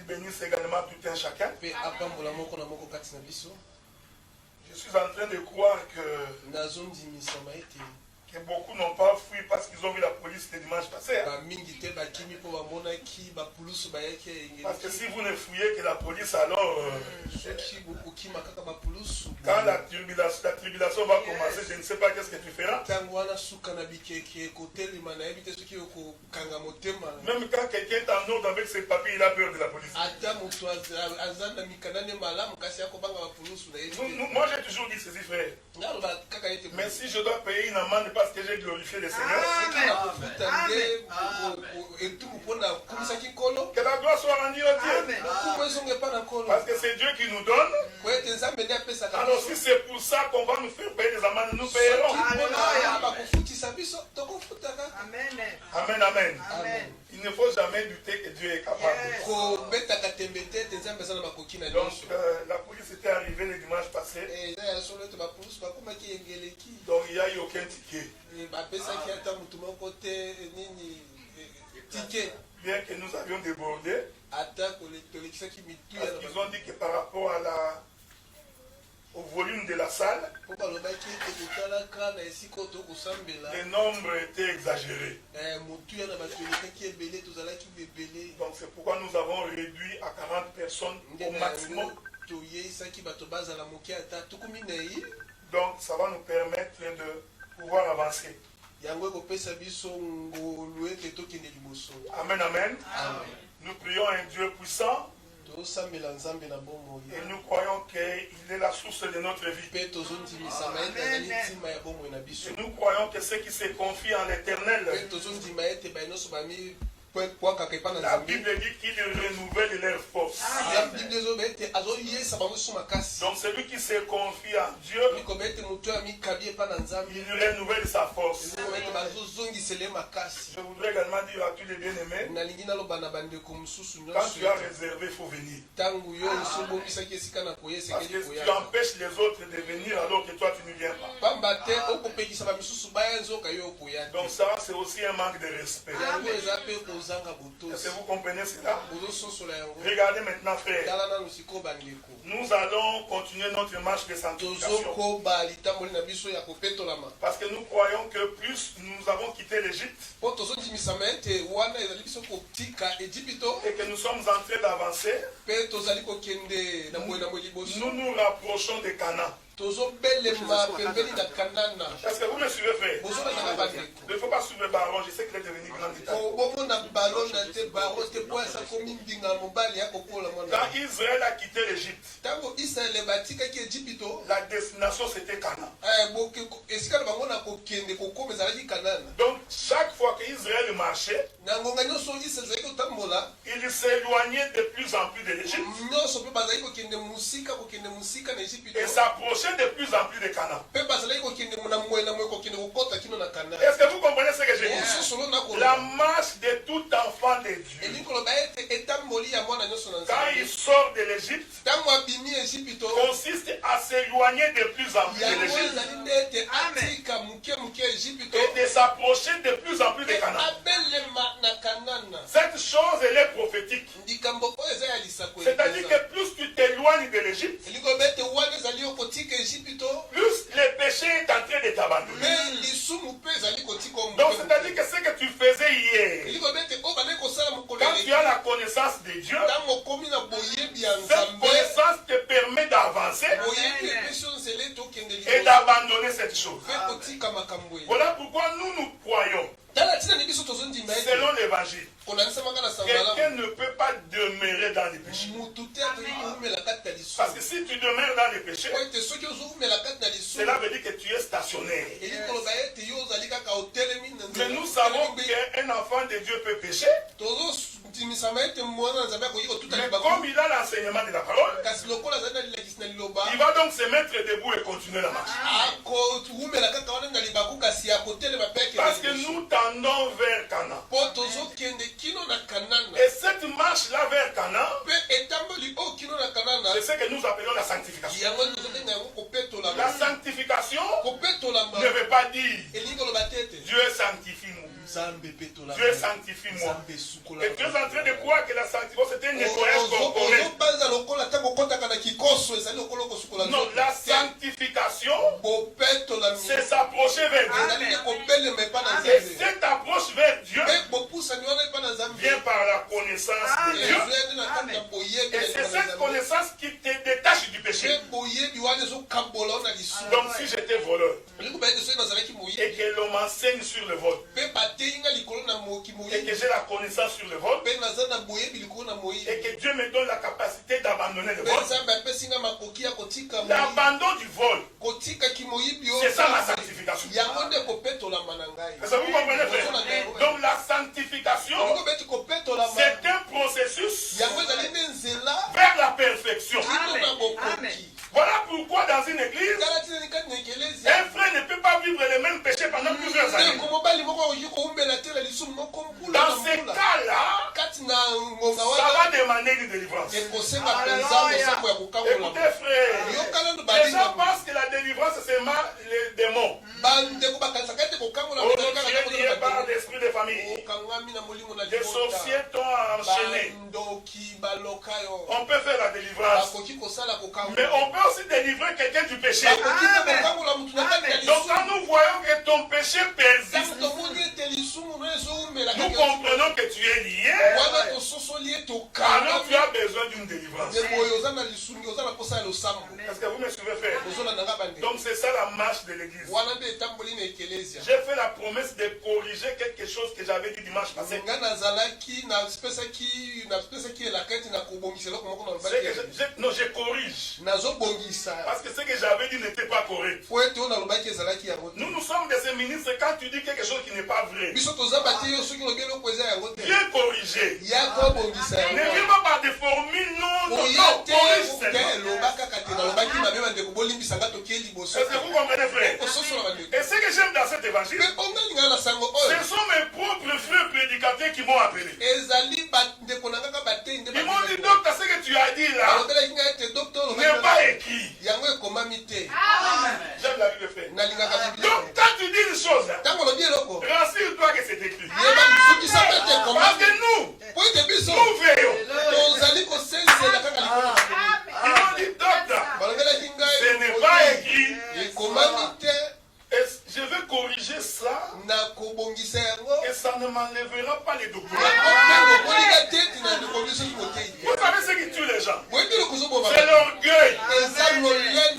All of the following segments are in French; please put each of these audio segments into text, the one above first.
bénisse également tout un chacun. Je suis en train de croire que beaucoup n'ont pas fui parce qu'ils ont vu la police le dimanche passé. Parce que si vous ne fouillez que la police, alors quand la tribulation va commencer, je ne sais pas qu'est-ce que tu feras. Même quand quelqu'un est en ordre avec ses papiers, il a peur de la police. Moi j'ai toujours dit ceci, frère. Mais si je dois payer une amende parce que j'ai glorifié le Seigneur, que la gloire soit rendue au Dieu. Parce que c'est Dieu qui nous donne. Alors si c'est pour ça qu'on va nous faire payer des amendes, nous payerons. Amen, amen. Il ne faut jamais douter que Dieu est capable. Donc la police était arrivée le dimanche passé. Donc il n'y a eu aucun ticket. Bien que nous avions débordé. Parce qu'ils ont dit que par rapport à au volume de la salle, le nombre était exagéré. Donc c'est pourquoi nous avons réduit à 40 personnes au maximum. Donc ça va nous permettre de pouvoir avancer. Amen, amen. Nous prions un Dieu puissant. Et nous croyons qu'il est la source de notre vie. Et nous croyons que ceux qui se confient en l'Éternel, la Bible dit qu'il renouvelle leurs forces. Donc celui qui se confie en Dieu, il renouvelle sa force. Je voudrais également dire à tous les bien-aimés, quand tu as réservé, il faut venir. Parce que tu empêches les autres de venir alors que toi tu ne viens pas. Donc ça, c'est aussi un manque de respect. Est-ce que vous comprenez cela? Regardez maintenant, frère. Nous allons continuer notre marche de sanctification. Parce que nous croyons que plus nous avons quitté l'Égypte et que nous sommes en train d'avancer, nous nous rapprochons de Canaan. Est-ce que vous me suivez, frère? Il ne faut pas suivre Baron, je sais qu'il est devenu grand d'Italie. Quand Israël a quitté l'Égypte, la destination c'était Canaan. Donc chaque fois qu'Israël marchait, il s'éloignait de plus en plus de l'Égypte et s'approchait de plus en plus de Canaan. Est-ce que vous comprenez ce que je dis? La marche de tout enfant de Dieu, quand il sort de l'Égypte, consiste à s'éloigner de plus en plus de l'Égypte et de s'approcher de plus en plus de Canaan. Cette chose, elle est prophétique. C'est-à-dire que plus tu t'éloignes de l'Égypte, plus le péché est en train de t'abandonner. Donc c'est-à-dire que ce que tu faisais hier, quand tu as la connaissance de Dieu, cette connaissance te permet d'avancer et d'abandonner cette chose. Voilà pourquoi nous croyons, selon l'évangile, quelqu'un ne peut pas demeurer dans les péchés. Parce que si tu demeures dans les péchés, cela veut dire que tu es stationnaire. Mais nous savons qu'un enfant de Dieu peut pécher. Mais comme il a l'enseignement de la parole, il va donc se mettre debout et continuer la marche. Parce que nous tendons vers Canaan. Et cette marche-là vers Canaan, c'est ce que nous appelons la sanctification. La sanctification ne veut pas dire Dieu sanctifie nous. Dieu sanctifie-moi. Et tu es en train de croire que la sanctification c'était un nettoyage corporel. Non, la sanctification, c'est s'approcher vers Dieu. Et cette approche vers Dieu vient par la connaissance de Dieu. Et c'est cette connaissance qui te détache du péché. Donc si j'étais voleur et que l'on m'enseigne sur le vol et que j'ai la connaissance sur le vol et que Dieu me donne la capacité d'abandonner le vol, l'abandon du vol, c'est ça ma sanctification. Est-ce que vous comprenez, frère? Donc la sanctification, c'est un processus vers la perfection. Voilà pourquoi dans une église, un frère ne peut pas vivre les mêmes péchés pendant plusieurs années. Dans ces cas-là, ça va demander une délivrance. Écoutez, frère, les gens pensent que la délivrance, c'est seulement les démons. Lié par l'esprit de famille. Les sorciers t'ont enchaîné. On peut faire la délivrance. Mais on peut aussi délivrer quelqu'un du péché. Donc quand nous voyons que ton péché persiste, nous comprenons que tu es lié. Alors tu as besoin d'une délivrance. Est-ce que vous me suivez, frère? Donc c'est ça la marche de l'église. J'ai fait la promesse de corriger quelque chose que j'avais dit dimanche passé. Non, je corrige. Parce que ce que j'avais dit n'était pas correct. Nous sommes des ministres. Quand tu dis quelque chose qui n'est pas vrai, viens corriger. Ne viens pas par des formules, non, corrige seulement. Est-ce que vous comprenez, frère? Et ce que j'aime dans cet évangile, ce sont mes propres frères prédicateurs qui m'ont appelé. Ils m'ont dit, docteur, ce que tu as dit là n'est pas écrit. J'aime la Bible, frère. Donc quand tu dis une chose, rassure-toi que c'est écrit. Parce que nous veillons. Ils m'ont dit, docteur, ce n'est pas écrit. Et je vais corriger ça et ça ne m'enlèvera pas les documents. Vous savez ce qui tue les gens? C'est l'orgueil.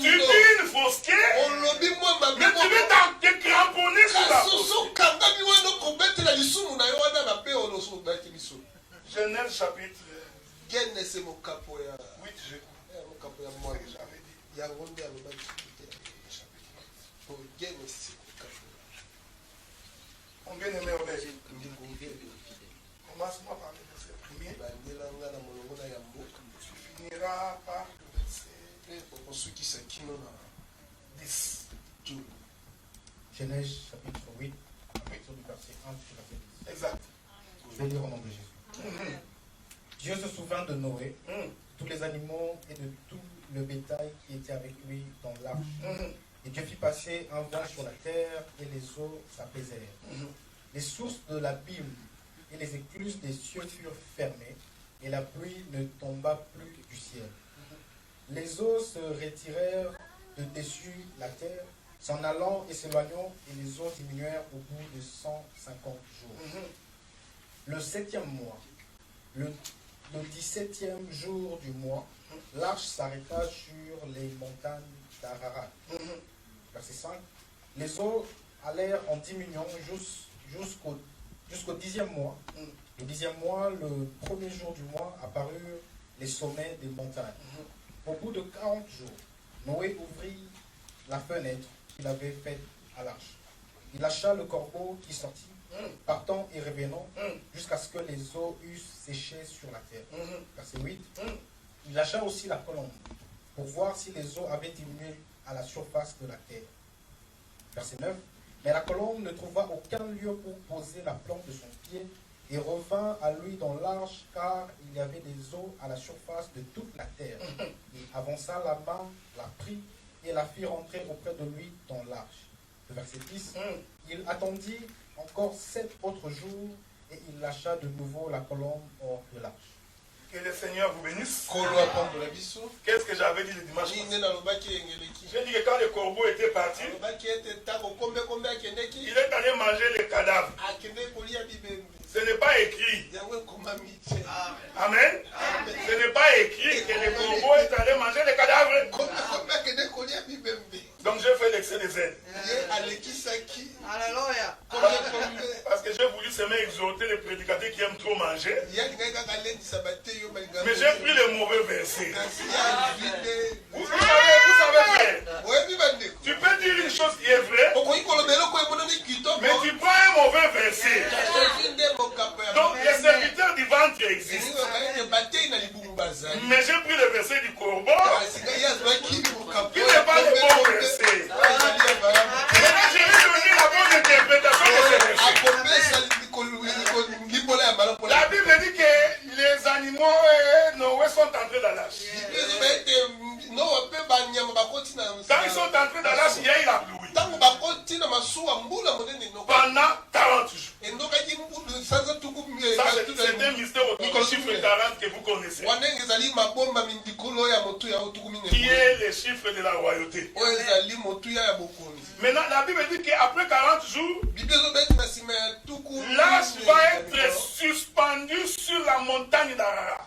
Tu dis une fausseté, mais tu veux te cramponner sur la fausseté. Genèse chapitre 8, je crois. Mon bien-aimé, commence-moi par le verset premier. Tu finiras par le verset 10. Genèse chapitre 8, à partir du verset 1 jusqu'au verset 10. Exact. Je vais lire au nom de Jésus. Dieu se souvint de Noé, de tous les animaux et de tout le bétail qui était avec lui dans l'arche. Et Dieu fit passer un vent sur la terre et les eaux s'apaisèrent. Les sources de l'abîme et les écluses des cieux furent fermées et la pluie ne tomba plus du ciel. Les eaux se retirèrent de dessus la terre, s'en allant et s'éloignant, et les eaux diminuèrent au bout de 150 jours. Le 7e mois, le 17e jour du mois, l'arche s'arrêta sur les montagnes d'Ararat. Verset 5. Les eaux allèrent en diminuant jusqu'au 10e mois. Le 10e mois, le premier jour du mois, apparurent les sommets des montagnes. Au bout de 40 jours, Noé ouvrit la fenêtre qu'il avait faite à l'arche. Il lâcha le corbeau qui sortit, partant et revenant, jusqu'à ce que les eaux eussent séché sur la terre. Verset 8. Il lâcha aussi la colombe, pour voir si les eaux avaient diminué à la surface de la terre. Verset 9. Mais la colombe ne trouva aucun lieu pour poser la plante de son pied et revint à lui dans l'arche, car il y avait des eaux à la surface de toute la terre. Il avança la main, la prit et la fit rentrer auprès de lui dans l'arche. le verset 10, il attendit encore 7 autres jours et il lâcha de nouveau la colombe hors de l'arche. Que le Seigneur vous bénisse. Qu'est-ce que j'avais dit le dimanche passé? J'ai dit que quand le corbeau était parti, il est allé manger les cadavres. Ce n'est pas écrit. Amen. Ce n'est pas écrit que le corbeau est allé manger les cadavres. Donc j'ai fait l'excès des ailes. Alléluia. Parce que j'ai voulu seulement exhorter les prédicateurs qui aiment trop manger. Mais j'ai pris le mauvais verset. Vous savez frère, tu peux dire une chose qui est vraie, mais tu prends un mauvais verset. Donc les serviteurs du ventre existent. Mais j'ai pris le verset du corbeau, qui n'est pas le bon verset. Maintenant je vais donner la bonne interprétation de ce verset. La Bible dit que les animaux Noé sont entrés dans l'arche. Quand ils sont entrés dans l'arche, il y a eu la pluie. Pendant 40 jours. Ça, c'est un mystère au chiffre 40 que vous connaissez. Qui est le chiffre de la royauté. Maintenant, la Bible dit qu'après 40 jours, l'arche va être suspendue sur la montagne d'Arara.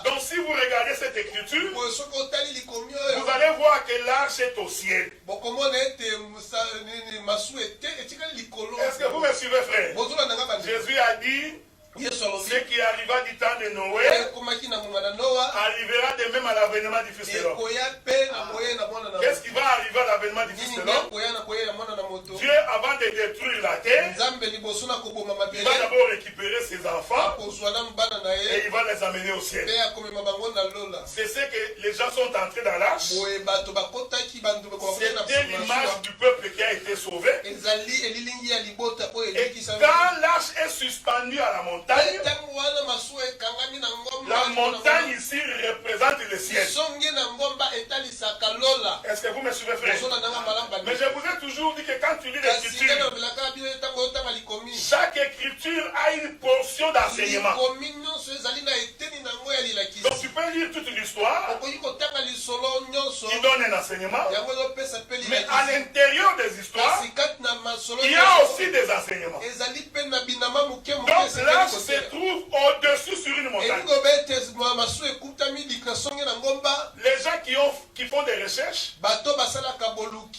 Donc si vous regardez cette écriture, vous allez voir que l'arche est au ciel. Est-ce que vous me suivez, frère? Jésus a dit, ce qui arriva du temps de Noé arrivera de même à l'avènement du Fils de l'homme. Qu'est-ce qui va arriver à l'avènement du Fils de l'homme? Dieu, avant de détruire la terre, il va d'abord récupérer ses enfants et il va les amener au ciel. C'est ce que les gens sont entrés dans l'arche. C'était l'image du peuple qui a été sauvé. Et quand l'arche est suspendue à la montagne, la montagne ici représente le ciel. Est-ce que vous me suivez, frère? Mais je vous ai toujours dit que quand tu lis l'écriture, chaque écriture a une portion d'enseignement. Donc tu peux lire toute l'histoire qui donne un enseignement, mais à l'intérieur des histoires, il y a aussi des enseignements. Donc là, se trouve au-dessus sur une montagne. Les gens qui font des recherches,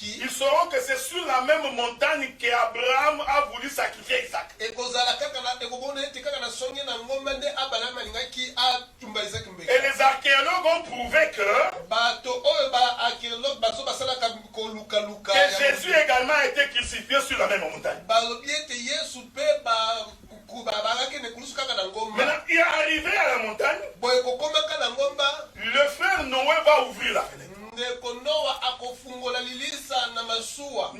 ils sauront que c'est sur la même montagne qu'Abraham a voulu sacrifier Isaac. Et les archéologues ont prouvé que Jésus également a été crucifié sur la même montagne. Maintenant, il est arrivé à la montagne. Le frère Noé va ouvrir la fenêtre.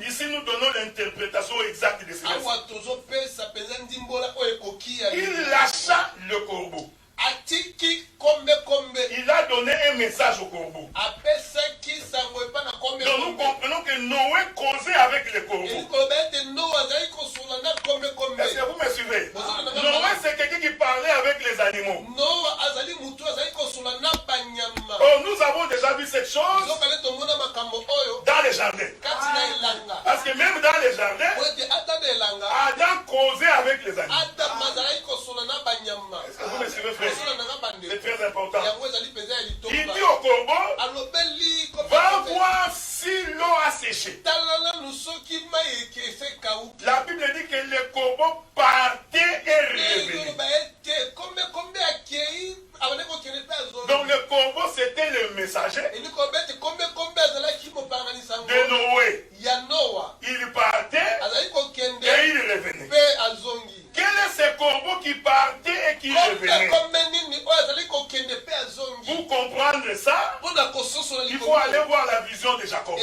Ici, nous donnons l'interprétation exacte de ce verset. Il lâcha le corbeau. Il a donné un message au corbeau. Donc nous comprenons que Noé causait avec le corbeau. Est-ce que vous me suivez? Noé, c'est quelqu'un qui parlait avec les animaux. Oh, nous avons déjà vu cette chose dans les jardins. Parce que même dans les jardins, Adam causait avec les animaux. Est-ce que vous me suivez, frère? C'est très important. Il dit au corbeau, va voir si l'eau a séché. La Bible dit que le corbeau partait et revenait. Donc le corbeau, c'était le messager de Noé. Il partait et il revenait. Quel est ce corbeau qui partait et qui revenait? Pour comprendre ça, il faut aller voir la vision de Jacob.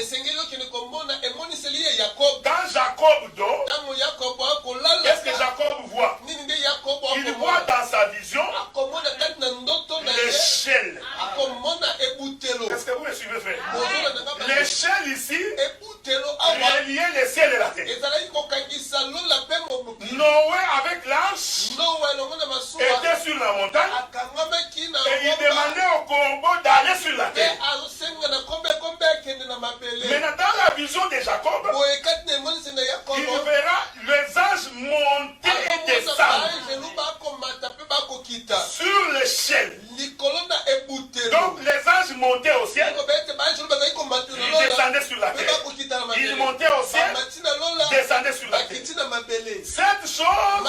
Quand Jacob dort, qu'est-ce que Jacob voit? Il voit dans sa vision l'échelle. Est-ce que vous me suivez, frère? L'échelle ici reliait les ciels et la terre. Noé avec l'arche était sur la montagne et il demandait au corbeau d'aller sur la terre. Maintenant, dans la vision de Jacob, il verra les anges monter et descendre sur l'échelle. Donc les anges montaient au ciel, ils descendaient sur la terre. Ils montaient au ciel, descendaient sur la terre. Cette chose,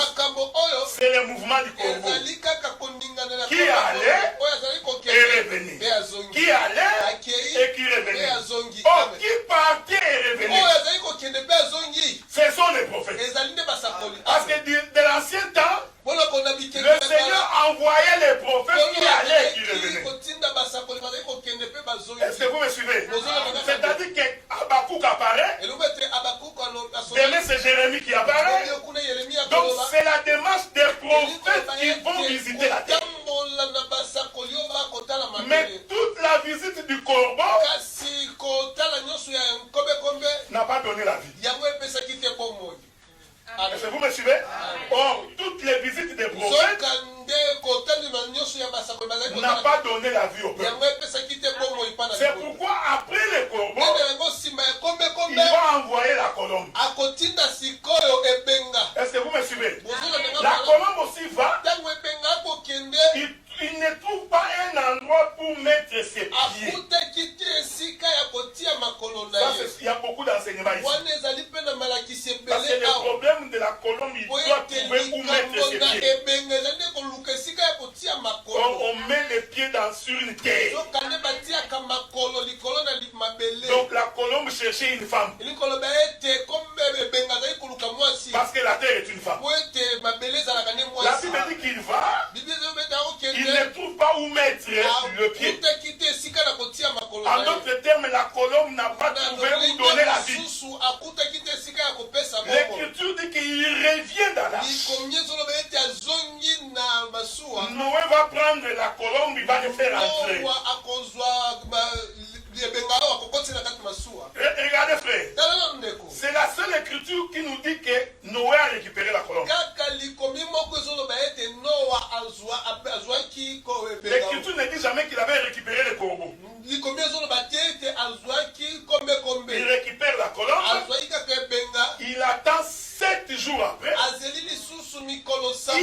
c'est le mouvement du corbeau qui allait et revenait. Qui allait et qui revenait. Oh, qui partait et revenait. Ce sont les prophètes. Parce que de l'ancien temps, le Seigneur envoyait les prophètes qui allaient et qui revenaient. Est-ce que vous me suivez? C'est-à-dire qu'Habakkuk apparaît. Demain, c'est Jérémie qui apparaît. Donc, c'est la démarche des prophètes qui vont visiter la terre. Mais toute la visite du corbeau n'a pas donné la vie. Est-ce que vous me suivez? Or, toutes les visites des prophètes n'a pas donné la vie au peuple. C'est pourquoi après les corbeaux, il va envoyer la colombe. Est-ce que vous me suivez? La colombe aussi va. Il ne trouve pas un endroit pour mettre ses pieds. Il y a beaucoup d'enseignements ici. Parce que le problème de la colombe, il doit trouver où mettre ses pieds. On met les pieds sur une terre. Donc la colombe cherchait une femme. Parce que la terre est une femme. La Bible dit qu'il va. Il ne trouve pas où mettre le pied. En d'autres termes, la colombe n'a pas trouvé où donner la vie. L'Écriture dit qu'il revient dans l'arche. Noé va prendre la colombe, il va le faire entrer. Regardez frère, c'est la seule écriture qui nous dit que Noé a récupéré la colombe. L'écriture ne dit jamais qu'il avait récupéré le corbeau. Il récupère la colombe, il attend 7 jours après, il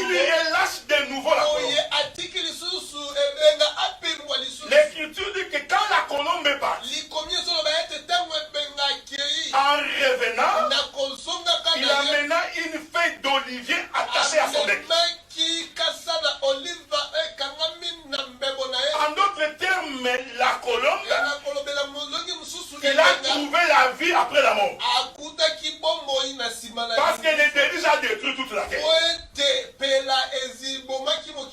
relâche de nouveau la colombe. L'écriture dit que quand la colombe est partie, en revenant, il amena une feuille d'olivier attachée à son bec. En d'autres termes, la colombe, il a trouvé la vie après la mort. Parce qu'elle était déjà détruite toute la terre.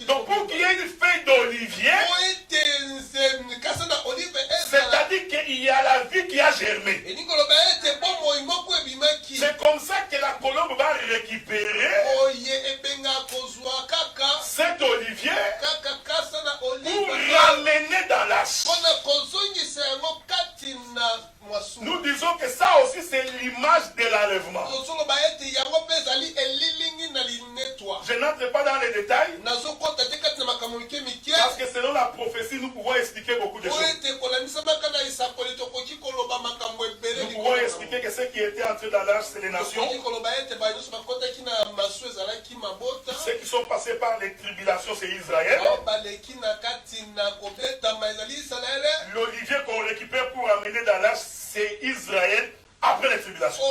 Donc pour qu'il y ait une feuille d'olivier, c'est-à-dire qu'il y a la vie qui a germé. C'est comme ça que la colombe va récupérer cet olivier pour ramener dans l'arche. Nous disons que ça aussi c'est l'image de l'enlèvement. Je n'entre pas dans les détails parce que selon la prophétie nous pouvons expliquer beaucoup de choses. Nous pouvons expliquer que ceux qui étaient entrés dans l'arche c'est les nations. Ceux qui sont passés par les tribulations c'est Israël. L'olivier qu'on récupère pour amener dans l'arche c'est Israël après les tribulations.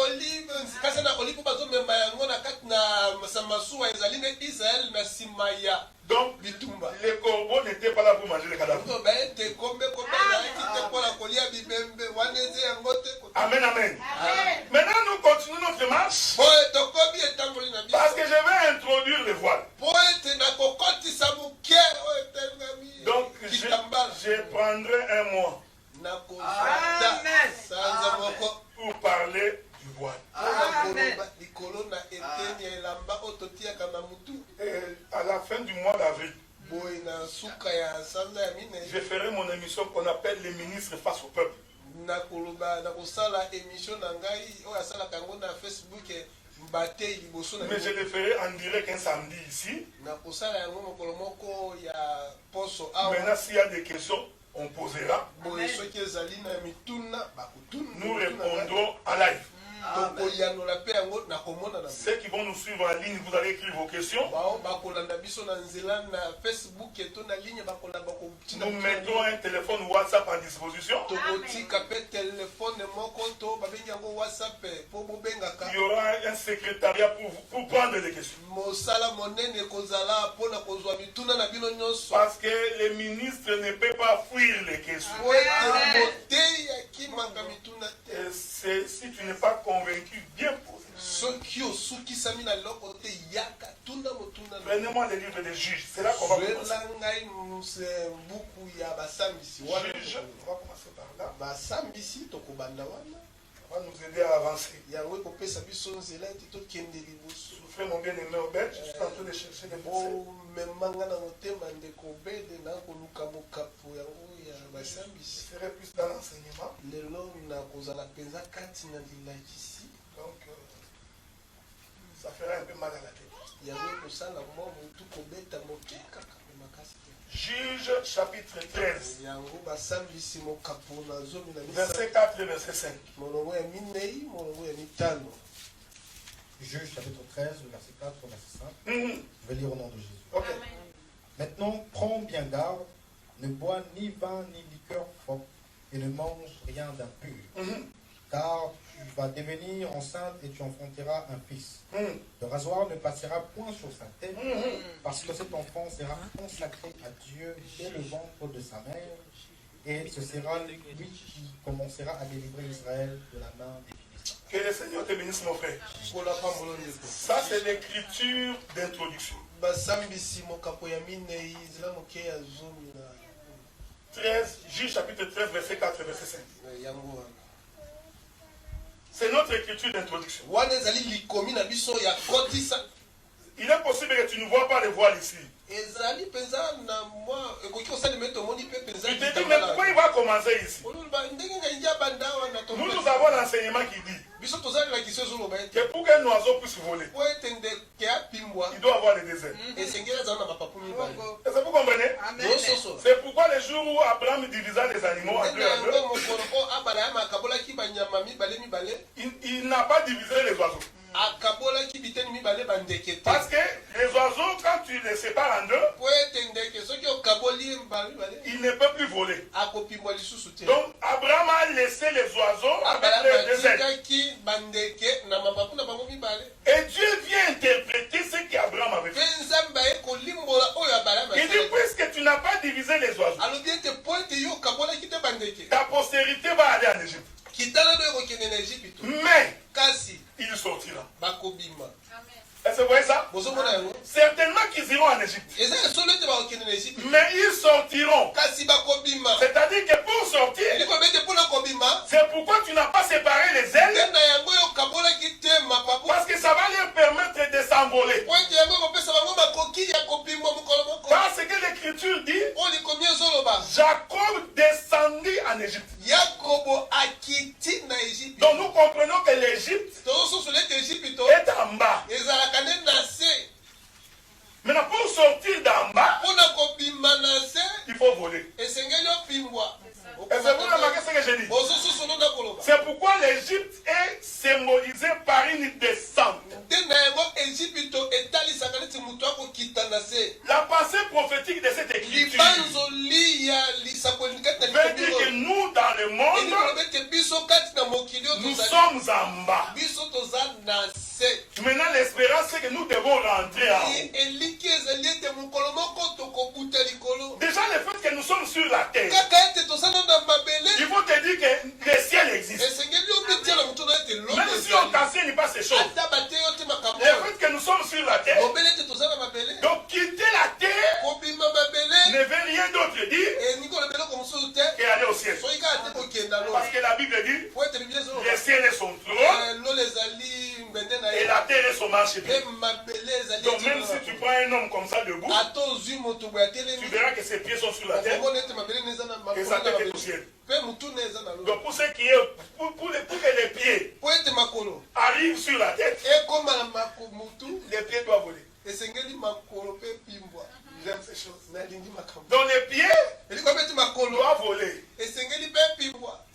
Donc, les corbeaux n'étaient pas là pour manger les cadavres. Amen, amen. Maintenant, nous continuons notre marche. Parce que je vais introduire le voile. Donc, je prendrai un mois pour parler du voile. Et à la fin du mois d'avril, je ferai mon émission qu'on appelle les ministres face au peuple. na koloba na kosala émission na ngai oyo asala kango na Facebook mbate liboso na mais je le ferai en direct un samedi ici. Na kosala yango mokolo moko ya poso maintenant s'il y a des questions on posera. Boye soki ezali na mituna bakutuna nous répondrons en live. Ceux qui vont nous suivre en ligne, vous allez écrire vos questions. Nous mettons un téléphone WhatsApp en disposition. Il y aura un secrétariat pour prendre les questions. Parce que les ministres ne peuvent pas fuir les questions. Et si tu n'es pas convaincu, bien posé. Prenez-moi les livres des juges. C'est là qu'on va commencer. Juge, on va commencer par là. Ça va nous aider à avancer. Souffrez mon bien-aimé Obed, je suis en train de chercher des versets. Je serai plus dans l'enseignement. Donc, ça fera un peu mal à la tête. Juge chapitre 13. Verset 4 et verset 5. Juge chapitre 13, verset 4 au verset 5. Je vais lire au nom de Jésus. Okay. Maintenant, prends bien garde, ne bois ni vin ni liqueur forte et ne mange rien d'impur. Car tu vas devenir enceinte et tu enfanteras un fils. Le rasoir ne passera point sur sa tête, parce que cet enfant sera consacré à Dieu dès le ventre de sa mère, et ce sera lui qui commencera à délivrer Israël de la main des Philistins. Que le Seigneur te bénisse, mon frère. Ça, c'est l'écriture d'introduction. 13, Juge chapitre 13, verset 4 et verset 5. C'est notre écriture d'introduction. Il est possible que tu ne vois pas les voiles ici. Tu te dis, mais pourquoi il va commencer ici? Nous avons l'enseignement qui dit que pour qu'un oiseau puisse voler, il doit avoir le désert. Est-ce que vous comprenez? C'est pourquoi les jours où Abraham divisa les animaux en deux, il n'a pas divisé les oiseaux. Parce que les oiseaux, quand tu les sépares en deux, ils ne peuvent plus voler. Donc Abraham a laissé les oiseaux avec les deux ailes. Et Dieu vient interpréter ce qu'Abraham avait fait. Il dit, puisque tu n'as pas divisé les oiseaux, ta postérité va aller en Égypte. Mais il sortira. Est-ce que vous voyez ça? Certainement qu'ils iront en Égypte. Mais ils sortiront. C'est-à-dire que pour sortir, c'est pourquoi tu n'as pas séparé les ailes. Parce que ça va leur permettre de s'envoler. Parce que l'Écriture dit, Jacob descendit en Égypte. Donc nous comprenons que l'Égypte est en bas. Maintenant, pour sortir d'en bas, il faut voler. Est-ce que vous remarquez ce que je dis? C'est pourquoi l'Égypte est symbolisée par une descente. La pensée prophétique de cette écriture veut dire que nous, dans le monde, nous sommes en bas. Maintenant, l'espérance, c'est que nous devons rentrer en haut. Déjà, le fait que nous sommes sur la terre, il faut te dire que le ciel existe. Même si on t'enseigne pas ces choses, le fait que nous sommes sur la terre, donc quitter la terre ne veut rien d'autre dire qu'aller au ciel. Parce que la Bible dit, le ciel est son trône et la terre est son marchepied. Donc même si tu prends un homme comme ça debout, tu verras que ses pieds sont sur la terre et sa tête est au ciel. Donc pour ce qui est, pour que les pieds arrivent sur la tête, les pieds doivent voler. J'aime ces choses. Donc les pieds doivent voler.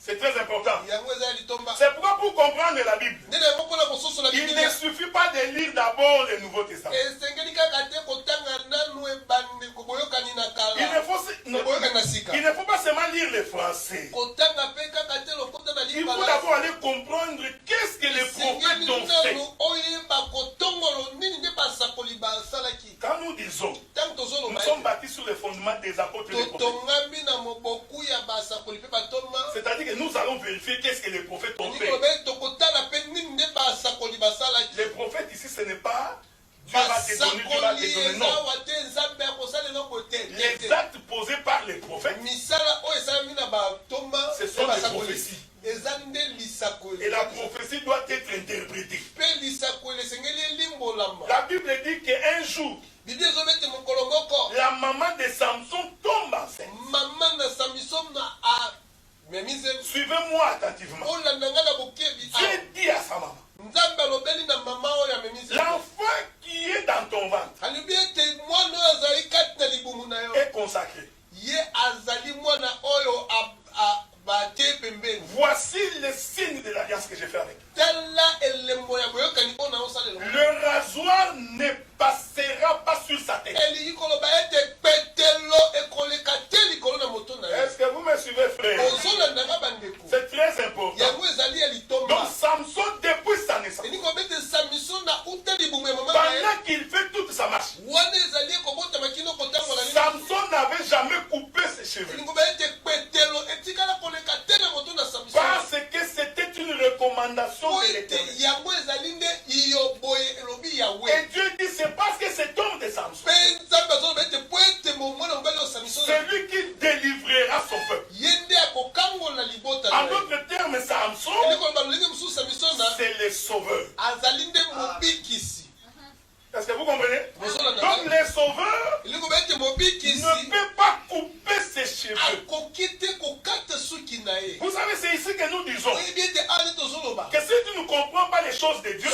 C'est très important. C'est pourquoi pour comprendre la Bible, il ne suffit pas de lire d'abord le Nouveau Testament. Il ne faut pas seulement lire le français. Il faut d'abord aller comprendre qu'est-ce que les prophètes ont fait. Quand nous disons, nous sommes bâtis sur le fondement des apôtres et des prophètes. C'est-à-dire que nous allons vérifier qu'est-ce que les prophètes ont fait. Les prophètes ici, ce n'est pas Dieu va te donner, Dieu va te donner, non. Les actes posés par les prophètes, ce sont des prophéties. Et la prophétie doit être interprétée. La Bible dit qu'un jour, la maman de Samson tombe enceinte. Suivez-moi attentivement. Dieu dit à sa maman, l'enfant qui est dans ton ventre est consacré. Voici le signe de l'alliance que j'ai fait avec toi. Le rasoir ne passera pas sur sa tête. Est-ce que vous me suivez, frère? C'est très important. Donc Samson, depuis sa naissance, pendant qu'il fait toute sa marche, Samson n'avait jamais coupé ses cheveux. Parce que c'était une recommandation de l'Éternel. Et Dieu dit, c'est parce que cet homme de Samson, celui qui délivrera son peuple. En d'autres termes, Samson, c'est le sauveur. Est-ce que vous comprenez? Donc les sauveurs ne peuvent pas couper ses cheveux. Vous savez, c'est ici que nous disons que si tu ne comprends pas les choses de Dieu,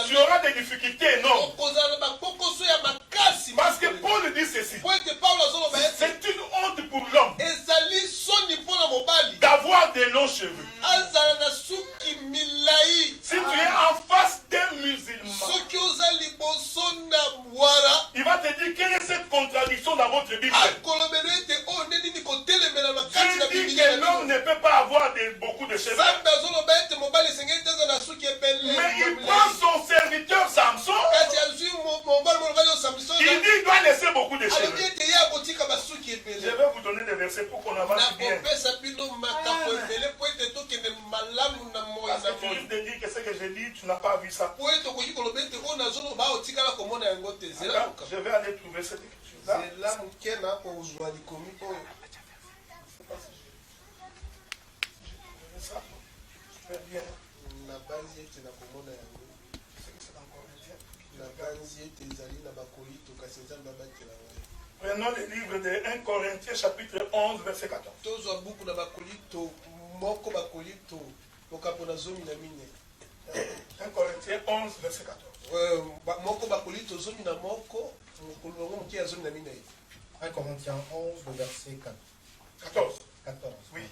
tu auras des difficultés énormes. Parce que Paul dit ceci, c'est une honte pour l'homme d'avoir des longs cheveux. Si tu es en face d'un musulman, il va te dire quelle est cette contradiction dans votre Bible. Dieu dit que l'homme ne peut pas avoir beaucoup de cheveux. Mais il prend son serviteur Samson. Il dit qu'il doit laisser beaucoup de cheveux. Je vais vous donner des versets pour qu'on avance bien. Parce que tu risques de dire que ce que j'ai dit, tu n'as pas vu ça. Je vais aller trouver cette écriture-là. Bien. Prenons le livre de 1 Corinthiens chapitre 11 verset 14. 1 Corinthiens 11 verset 14. 1 Corinthiens 11, le verset 14. 14. Oui.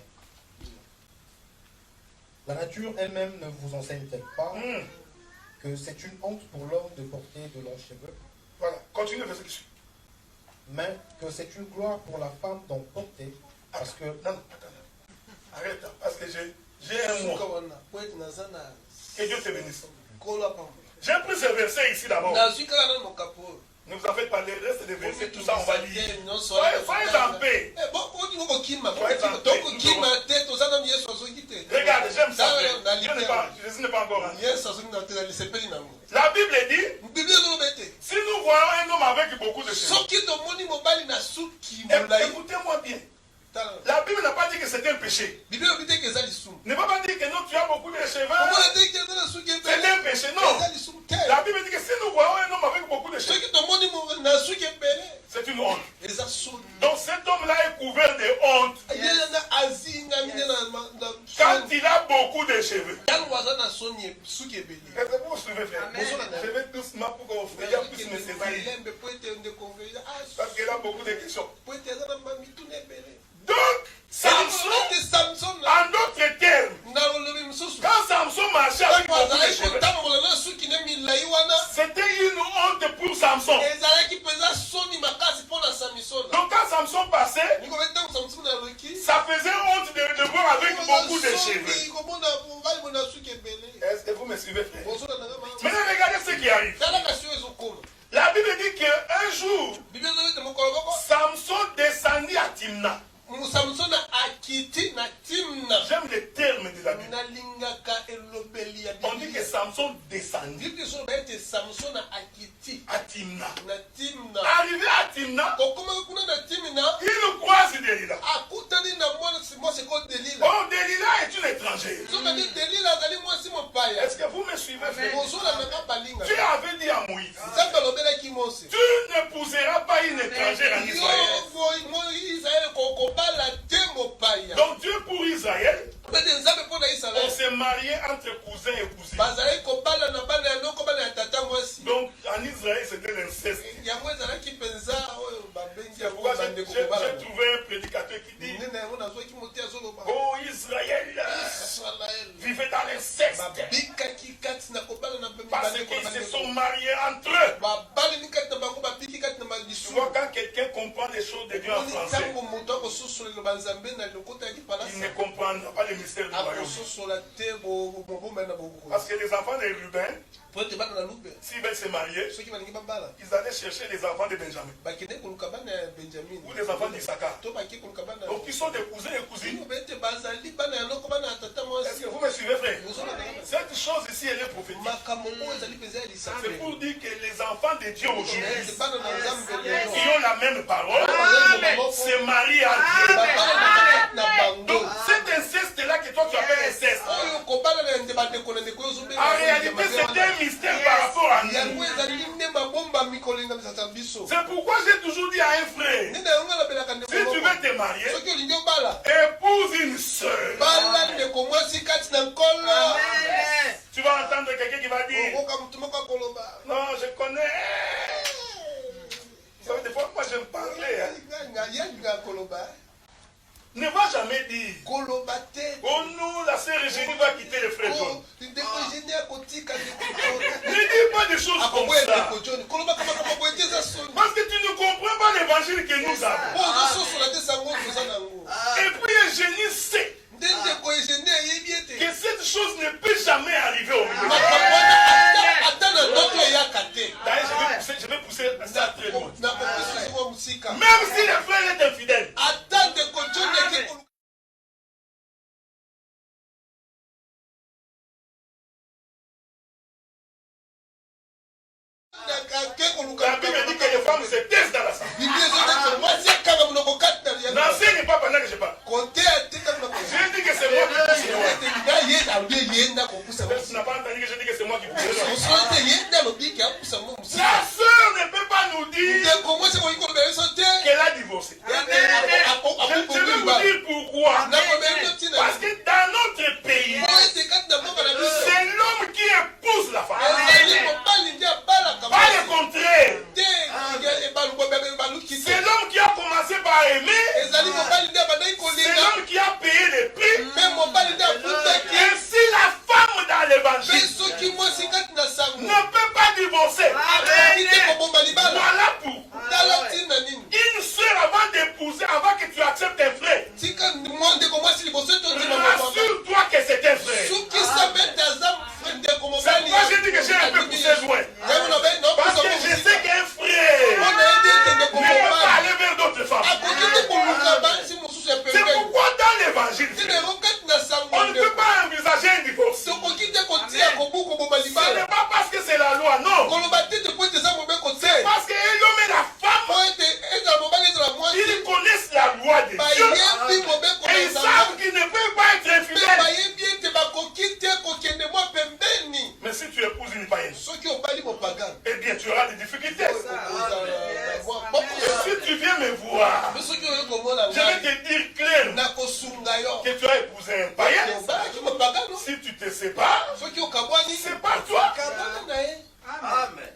La nature elle-même ne vous enseigne-t-elle pas que c'est une honte pour l'homme de porter de longs cheveux? Voilà, continue le verset qui suit. Mais que c'est une gloire pour la femme d'en porter, parce que... Non, attends. Arrête, parce que j'ai un mot. Que Dieu te bénisse. J'ai pris ce verset ici d'abord. Ne vous en faites pas, les restes des versets, tout ça on va lire. Soyez en paix. Regarde, j'aime ça. Jésus n'est pas encore rentré. La Bible dit, si nous voyons un homme avec beaucoup de cheveux, écoutez-moi bien. La Bible n'a pas dit que c'était un péché. Ne va pas dire que non, tu as beaucoup de cheveux. C'est un péché, non. La Bible dit que si nous voyons un homme avec beaucoup de cheveux, c'est une honte. Donc cet homme-là est couvert de honte. vous suivez, frère? Je vais doucement pour que vos frères puissent me saisir. Parce qu'il y a beaucoup de questions. Donc, Samson, en d'autres termes, quand Samson marchait avec beaucoup de cheveux, c'était une honte pour Samson. Donc quand Samson passait, ça faisait honte de le voir avec beaucoup de cheveux. Est-ce que vous me suivez, frère? Maintenant, regardez ce qui arrive. La Bible dit qu'un jour, Samson descendit à Timna. J'aime les termes de la Bible. On dit que Samson descendit à Timna. Arrivé à Timna, il croise Delilah. Oh, Delilah est une étrangère. Est-ce que vous me suivez, frère? Dieu avait dit à Moïse, tu n'épouseras pas une étrangère en Israël. Donc Dieu pour Israël, on s'est marié entre cousins et cousines. Donc en Israël c'était l'inceste. C'est pourquoi j'ai trouvé un prédicateur qui dit, oh Israël vivait dans l'inceste parce qu'ils se sont mariés entre eux. Tu vois, quand quelqu'un comprend les choses de Dieu en français, il ne comprendra pas le mystère du royaume. Parce que les enfants de Ruben, s'ils veulent se marier, ils allaient chercher les enfants de Benjamin ou les enfants d'Issachar. Donc ils sont des cousins et cousines. Est-ce que vous me suivez, frère? Cette chose ici, elle est prophétique. C'est pour dire que les enfants de Dieu aujourd'hui, qui ont la même parole, se marient entre eux. Donc cet inceste-là que toi tu appelles inceste, en réalité c'est un mystère par rapport à nous. C'est pourquoi j'ai toujours dit à un frère, si tu veux te marier, épouse une sœur. Tu vas entendre quelqu'un qui va dire, non, je connais. Vous savez, des fois, moi j'aime parler. Ne va jamais dire, oh non, la sœur Eugénie va quitter le frère John. Ne dis pas des choses comme ça. Parce que tu ne comprends pas l'évangile que nous avons. Et puis Eugénie sait que cette chose ne peut jamais arriver au milieu. D'ailleurs, je vais pousser ça très loin. Même si le frère est infidèle, la Bible dit que les femmes se taisent dans la salle. N'enseigne pas pendant que je parle. J'ai dit que c'est moi qui pousse. Tu n'as pas entendu que je dis que c'est moi qui pousse. La sœur ne peut pas nous dire qu'elle a divorcé. Je vais vous dire pourquoi. Parce que dans notre pays, c'est l'homme qui épouse la femme. Pas le contraire. C'est l'homme qui a commencé par aimer. C'est l'homme qui a payé les prix. Ainsi la femme dans l'évangile ne peut pas divorcer. Voilà pourquoi une soeur avant d'épouser, avant que tu acceptes un frère, Si tu viens me voir, je vais te dire clairement que tu as épousé un païen. Si tu te sépares, c'est pas toi. Amen.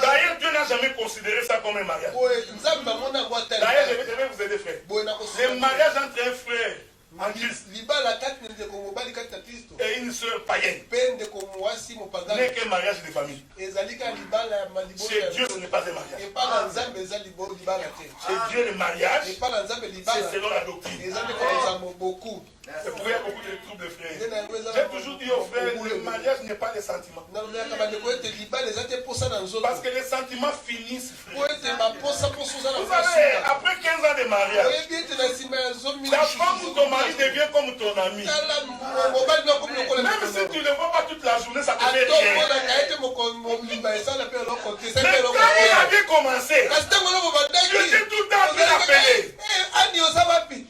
D'ailleurs, Dieu n'a jamais considéré ça comme un mariage. D'ailleurs, je vais vous aider, frère. Le mariage entre un frère en Christ et une sœur païenne n'est qu'un mariage de famille. Chez Dieu, ce n'est pas un mariage. Chez Dieu, le mariage, c'est selon la doctrine. C'est pour il y a beaucoup de troubles de frères. J'ai toujours dit aux frères, le mariage n'est pas les sentiments. Parce que les sentiments finissent, frère. Vous savez, après 15 ans de mariage, ta femme ou ton mari devient comme ton ami. Même si tu ne le vois pas toute la journée, ça te fait rien. Mais quand il avait commencé, tu étais tout le temps en train d'appeler.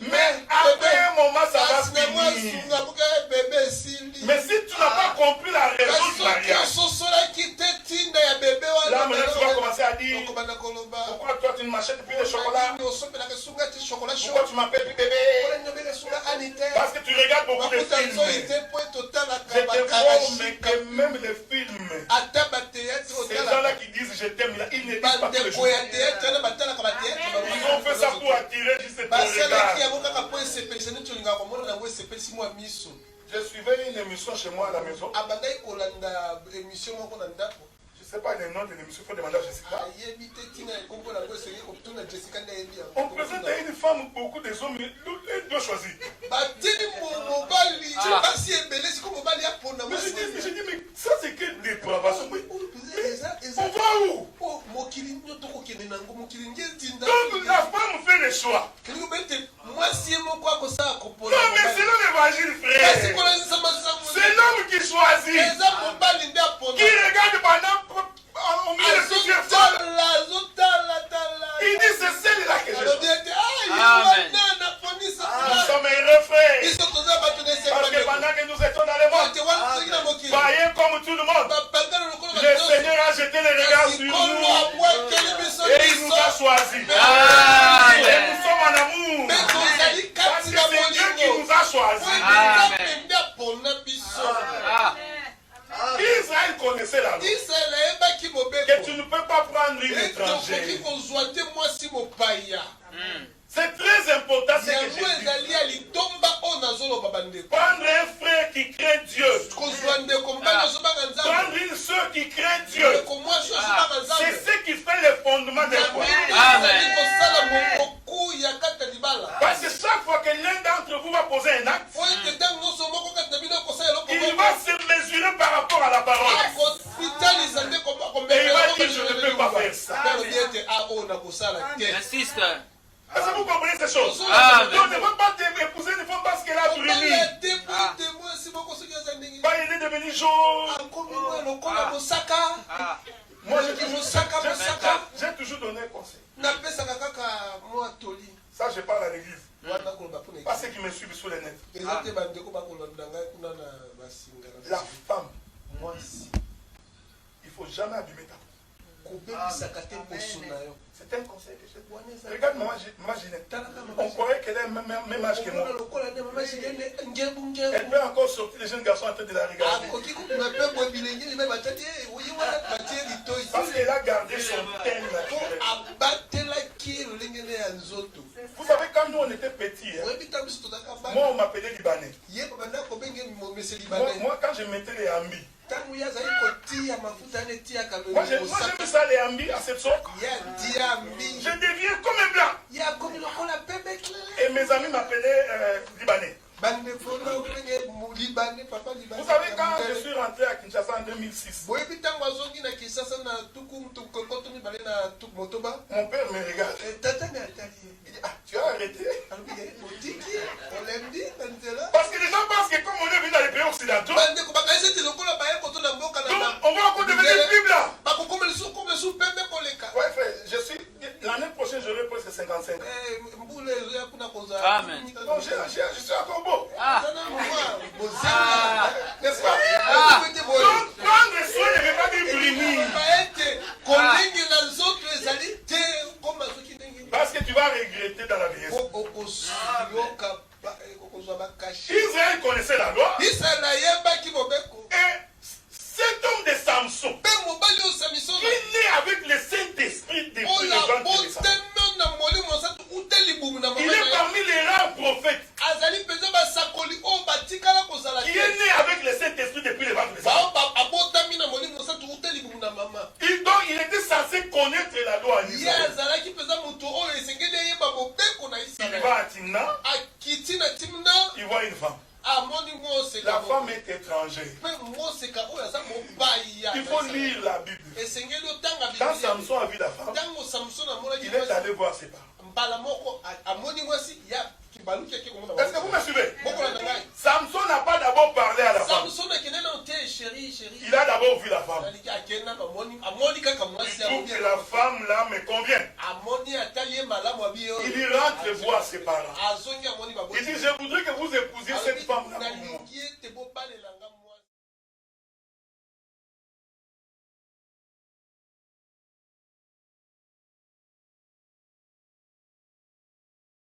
Mais après un moment, ça va finir. Mais si tu n'as pas compris la raison du mariage, là maintenant tu vas commencer à dire pourquoi toi tu ne m'achètes plus de chocolat? Pourquoi tu m'appelles plus bébé? Parce que tu regardes beaucoup de films. Je te forme que même les films, ces gens-là qui disent je t'aime, ils ne disent pas que je t'aime. Ils ont fait ça pour attirer juste ton regard. Je suivais une émission chez moi à la maison. Je ne sais pas le nom de l'émission, il faut demander à Jessica. On présentait une femme, beaucoup des hommes, elle doit choisir. Mais je dis, mais ça c'est quelle dépravation? On va où? Donc la femme fait le choix. Non, mais c'est l'évangile, frère. C'est l'homme qui choisit. Qui regarde pendant au milieu de plusieurs femmes. Il dit c'est celle-là que je choisis. Amen. Nous sommes heureux, frère. Parce que pendant que nous étions dans le monde, païens comme tout le monde, le Seigneur a jeté le regard sur nous et il nous a choisis. Et nous sommes en amour. Parce que c'est Dieu qui nous a choisis. Israël connaissait la loi. Que tu ne peux pas prendre une étrangère. C'est très important ce que j'ai dit. Prendre un frère qui craint Dieu. Prendre une soeur qui craint Dieu. C'est ce qui fait le fondement des fois. Parce que chaque fois que l'un d'entre vous va poser un acte, il va se mesurer par rapport à la parole. Et il va dire je ne peux pas faire ça. Insiste. Est-ce que vous comprenez ces choses? Donc ne peut pas t'épouser une femme parce qu'elle a brûlé. Il est devenu jaune. Moi j'ai toujours donné un conseil. Ça je parle à l'église. Pas ceux qui me suivent sur les net. La femme, moi ici, il ne faut jamais abîmer ta femme. C'est un conseil que je te donne. Regarde ma Ginette. On croyait qu'elle a le même âge que moi. Elle peut encore sortir les jeunes garçons en train de la regarder. Parce qu'elle a gardé son thème naturel. Vous savez, quand nous on était petits, moi on m'appelait Libanais. Moi quand je mettais les hambis, moi j'aime ça les hambis à cette sorte. Je deviens comme un blanc. Et mes amis m'appelaient Libanais. Vous savez, quand je suis rentré à Kinshasa en 2006, mon père me regarde. Il dit, ah, tu as arrêté? Parce que les gens pensent que comme on est venu dans les pays occidentaux, donc on va encore devenir plus blanc. Ouais, frère, l'année prochaine j'aurai presque 55 ans. Amen. Donc je suis encore beau. N'est-ce pas? Donc prendre soin ne veut pas dire brunir. tu vas regretter dans la vieillesse. Israël connaissait la loi. Et cet homme de Samson, qui est né avec le Saint-Esprit depuis le ventre de sa mère. Il est parmi les rares prophètes qui est né avec le Saint-Esprit depuis le ventre de sa mère. Donc il était censé connaître la loi en Israël. Il va à Timna, il voit une femme. La femme est étrangère. Il faut lire la Bible. Quand Samson a vu la femme, il est allé voir ses parents. Est-ce que vous me suivez? Samson n'a pas d'abord parlé à la femme. Il a d'abord vu la femme. Il trouve que la femme là me convient. Il y rentre voir ses parents. Il dit, je voudrais que vous épousiez cette femme là